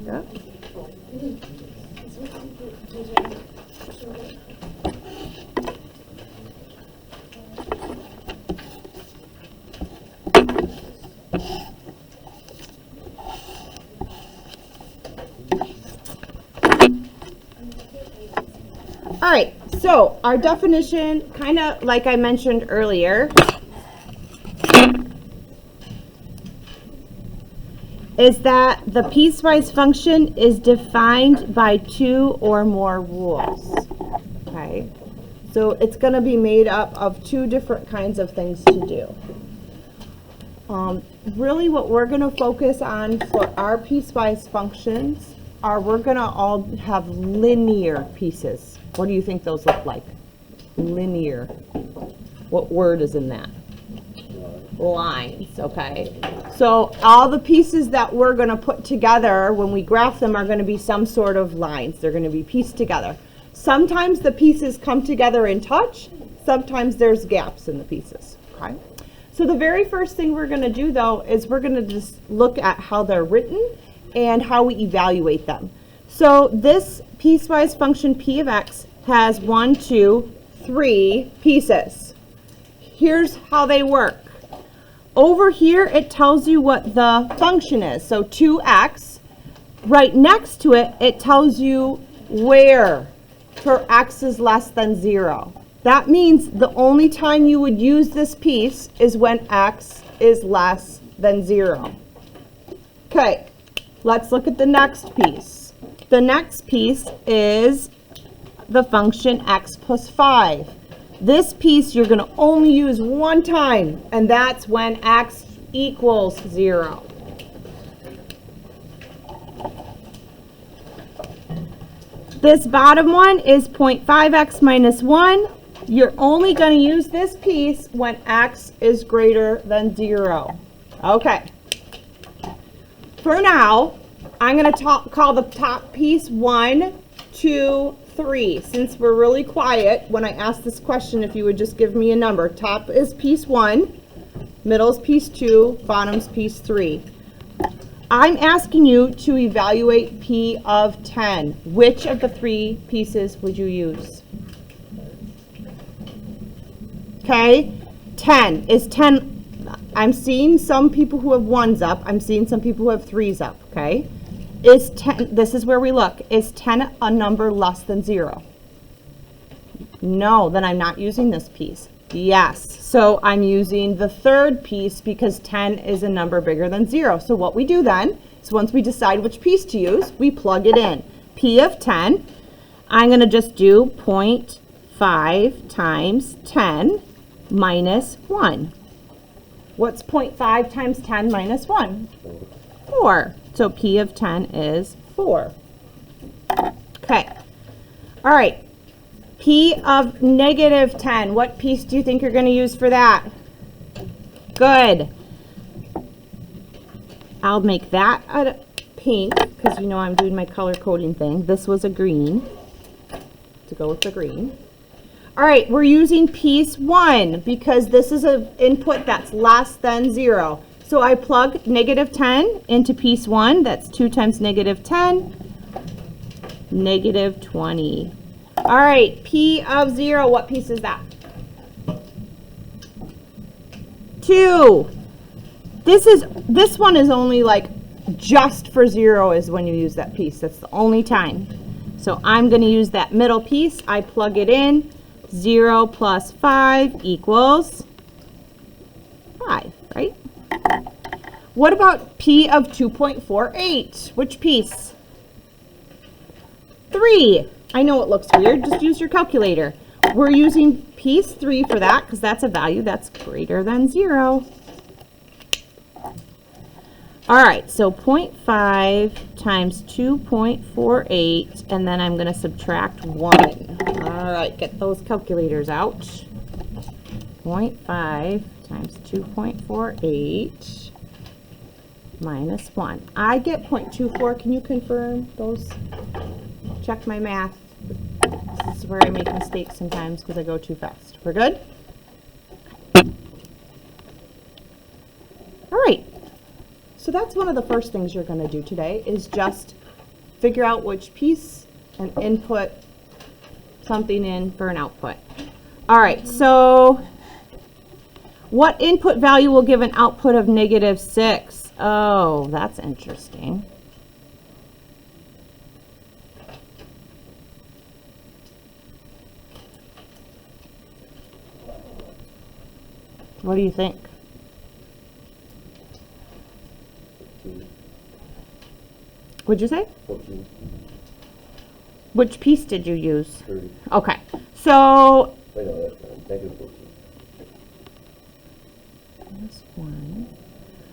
Rebecca. All right, so our definition, kind of like I mentioned earlier, is that the piecewise function is defined by two or more rules. Okay, so it's going to be made up of two different kinds of things to do. Really what we're going to focus on for our piecewise functions are we're going to all have linear pieces. What do you think those look like? Linear. What word is in that? Lines, okay. So all the pieces that we're going to put together when we graph them are going to be some sort of lines. They're going to be pieced together. Sometimes the pieces come together and touch. Sometimes there's gaps in the pieces, okay. So the very first thing we're going to do, though, is we're going to just look at how they're written and how we evaluate them. So this piecewise function p of x has 1, 2, 3 pieces. Here's how they work. Over here, it tells you what the function is. So 2x. Right next to it, it tells you where for x is less than 0. That means the only time you would use this piece is when x is less than 0. Okay, let's look at the next piece. The next piece is the function x plus 5. This piece you're going to only use one time, and that's when x equals 0. This bottom one is 0.5x minus 1. You're only going to use this piece when x is greater than 0. Okay. For now, I'm going to call the top piece 1, 2, 3. Since we're really quiet, when I ask this question, if you would just give me a number. Top is piece 1, middle is piece 2, bottom's piece 3. I'm asking you to evaluate P of 10. Which of the 3 pieces would you use? Okay, 10. Is 10, I'm seeing some people who have 1s up. I'm seeing some people who have 3s up, okay? Is 10, this is where we look. Is 10 a number less than 0? No, then I'm not using this piece. Yes, so I'm using the third piece because 10 is a number bigger than 0. So what we do then is once we decide which piece to use, we plug it in. P of 10, I'm going to just do 0.5 times 10 minus 1. What's 0.5 times 10 minus 1? 4. So P of 10 is 4. Okay. All right. P of negative 10. What piece do you think you're going to use for that? Good. I'll make that a pink because you know I'm doing my color coding thing. This was a green to go with the green. All right, we're using piece 1 because this is an input that's less than 0. So I plug negative 10 into piece 1. That's 2 times negative 10, negative 20. All right, P of 0, what piece is that? 2. This one is only like just for 0 is when you use that piece. That's the only time. So I'm going to use that middle piece. I plug it in. 0 plus 5 equals 5, right? What about P of 2.48? Which piece? 3. I know it looks weird. Just use your calculator. We're using piece 3 for that because that's a value that's greater than 0. All right, so 0.5 times 2.48, and then I'm going to subtract 1. All right, get those calculators out. 0.5 times 2.48 minus 1. I get 0.24. Can you confirm those? Check my math. This is where I make mistakes sometimes because I go too fast. We're good? All right. So that's one of the first things you're going to do today is just figure out which piece and input something in for an output. All right, so what input value will give an output of -6? Oh, that's interesting. What do you think? What'd you say? 14. Which piece did you use? 30. Okay, so Wait, no, that's fine. Negative 14. -1.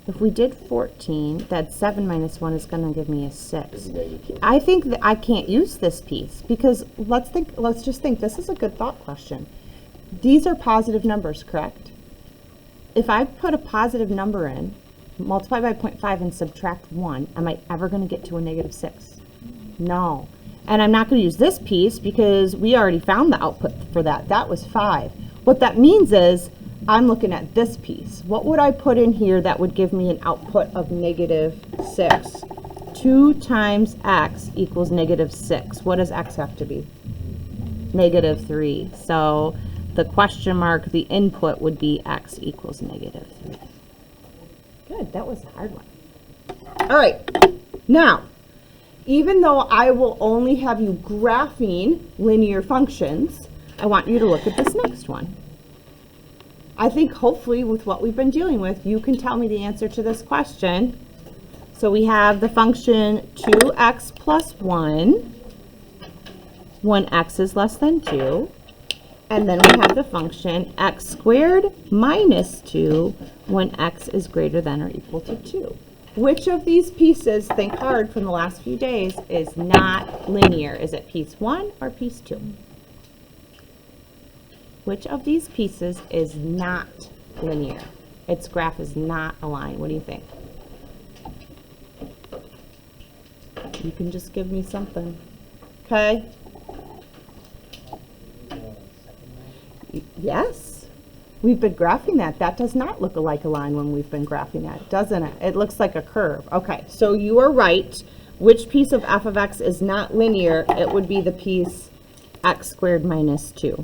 If we did 14, that 7 minus 1 is going to give me a 6. This is negative. I think that I can't use this piece because let's just think, this is a good thought question. These are positive numbers, correct? If I put a positive number in, multiply by 0.5 and subtract 1, am I ever going to get to a -6? No. And I'm not going to use this piece because we already found the output for that. That was 5. What that means is I'm looking at this piece. What would I put in here that would give me an output of -6? 2 times x equals -6. What does x have to be? -3. So the question mark, the input would be x equals -3. Good, that was a hard one. All right, now, even though I will only have you graphing linear functions, I want you to look at this next one. I think hopefully with what we've been dealing with, you can tell me the answer to this question. So we have the function 2x plus 1 when x is less than 2. And then we have the function x squared minus 2 when x is greater than or equal to 2. Which of these pieces, think hard from the last few days, is not linear? Is it piece 1 or piece 2? Which of these pieces is not linear? Its graph is not aligned. What do you think? You can just give me something. Okay? Yes. We've been graphing that. That does not look like a line when we've been graphing that, doesn't it? It looks like a curve. Okay, so you are right. Which piece of f of x is not linear? It would be the piece x squared minus 2.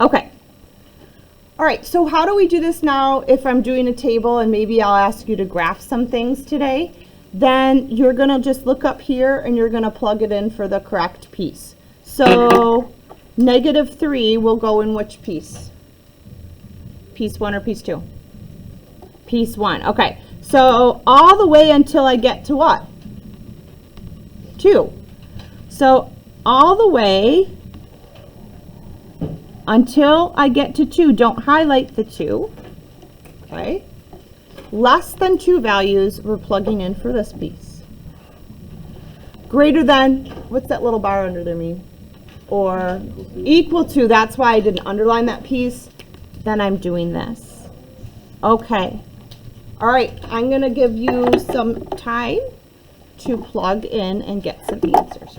Okay. All right, so how do we do this now if I'm doing a table and maybe I'll ask you to graph some things today? Then you're going to just look up here and you're going to plug it in for the correct piece. So -3 will go in which piece? Piece 1 or piece 2? Piece 1. Okay, so all the way until I get to what? 2. So all the way until I get to 2, don't highlight the 2. Okay. Less than 2 values we're plugging in for this piece. Greater than, what's that little bar under there mean? Or equal to, that's why I didn't underline that piece. Then I'm doing this. Okay. All right, I'm going to give you some time to plug in and get some answers.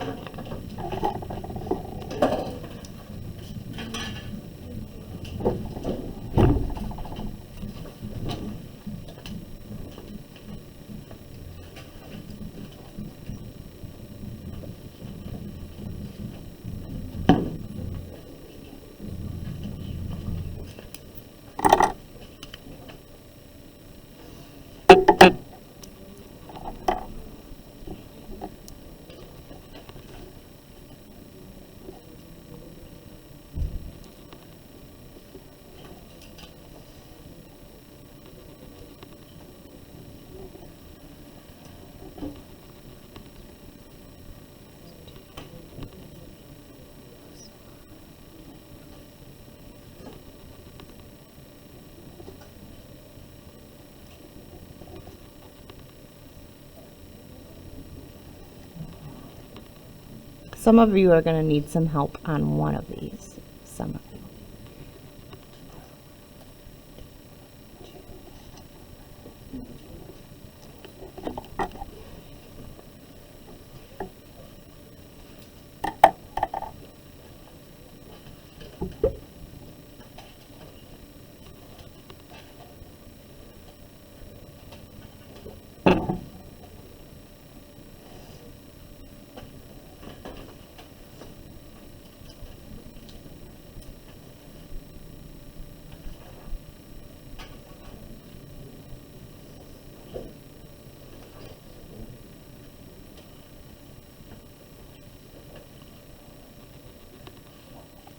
Some of you are going to need some help on one of these. Some of you.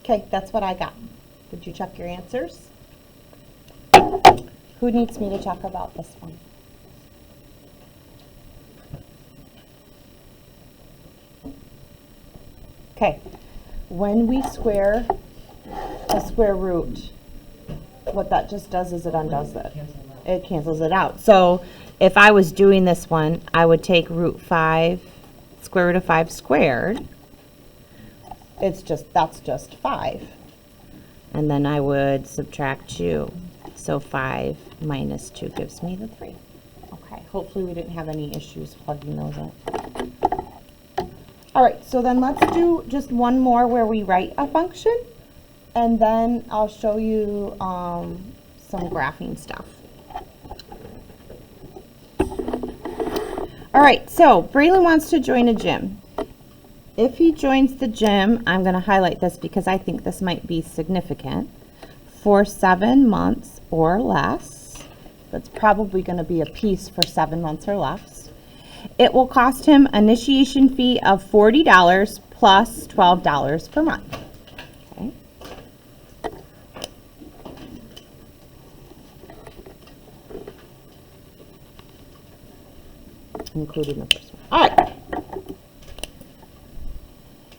Okay, that's what I got. Did you check your answers? Who needs me to talk about this one? Okay, when we square a square root, what that just does is it undoes it. It cancels it out. So if I was doing this one, I would take root 5, square root of 5 squared. That's just 5. And then I would subtract 2. So 5 minus 2 gives me the 3. Okay, hopefully we didn't have any issues plugging those in. All right, so then let's do just one more where we write a function, and then I'll show you some graphing stuff. All right, so Braylon wants to join a gym. If he joins the gym, I'm going to highlight this because I think this might be significant. For 7 months or less, that's probably going to be a piece for 7 months or less. It will cost him initiation fee of $40 plus $12 per month. Okay. Including the first one. All right.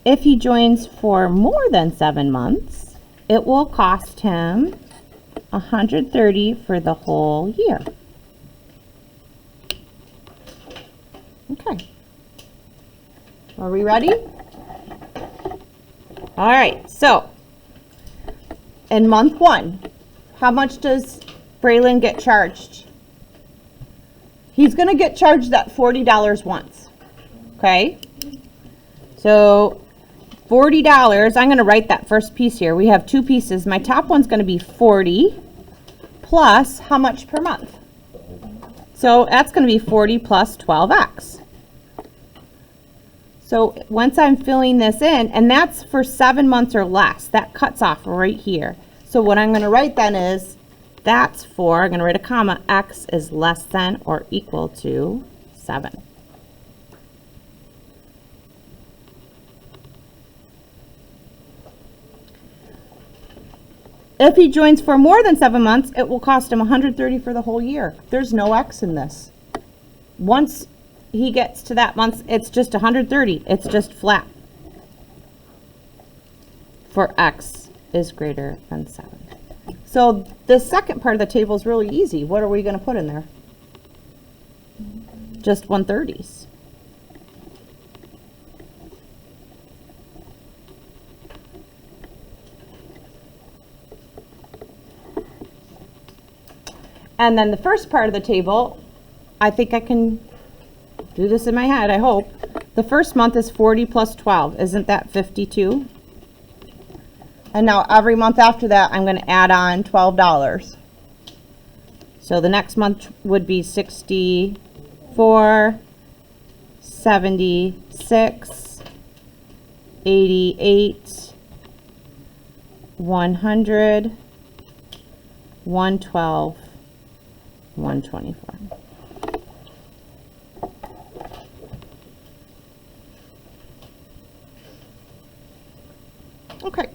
If he joins for more than 7 months, it will cost him $130 for the whole year. Okay. Are we ready? All right, so in month 1, how much does Braylon get charged? He's going to get charged that $40 once. Okay? So $40, I'm going to write that first piece here. We have 2 pieces. My top one's going to be 40 plus how much per month? So that's going to be 40 plus 12x. So once I'm filling this in, and that's for 7 months or less, that cuts off right here. So what I'm going to write then is, that's for, I'm going to write a comma, x is less than or equal to 7. If he joins for more than 7 months, it will cost him $130 for the whole year. There's no x in this. Once he gets to that month, it's just $130. It's just flat. For x is greater than 7. So the second part of the table is really easy. What are we going to put in there? Just 130s. And then the first part of the table, I think I can do this in my head, I hope. The first month is 40 plus 12. Isn't that 52? And now every month after that, I'm going to add on $12. So the next month would be 64, 76, 88, 100, 112, 124. Okay.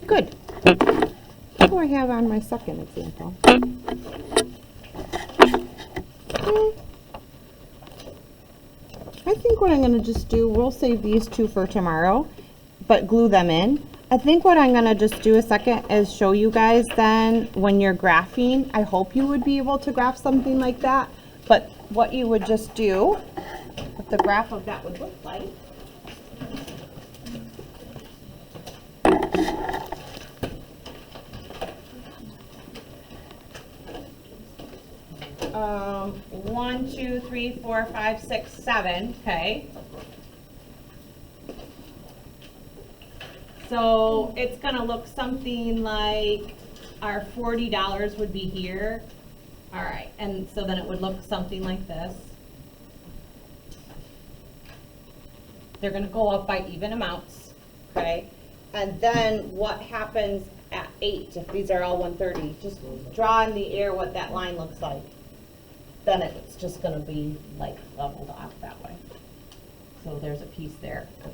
Good. What do I have on my second example? I think what I'm going to just do, we'll save these 2 for tomorrow, but glue them in. I think what I'm going to just do a second is show you guys then when you're graphing. I hope you would be able to graph something like that, but what you would just do, what the graph of that would look like. 1, 2, 3, 4, 5, 6, 7. Okay. So it's going to look something like our $40 would be here. All right. And so then it would look something like this. They're going to go up by even amounts. Okay. And then what happens at 8 if these are all 130? Just draw in the air what that line looks like. Then it's just going to be like leveled off that way. So there's a piece there, and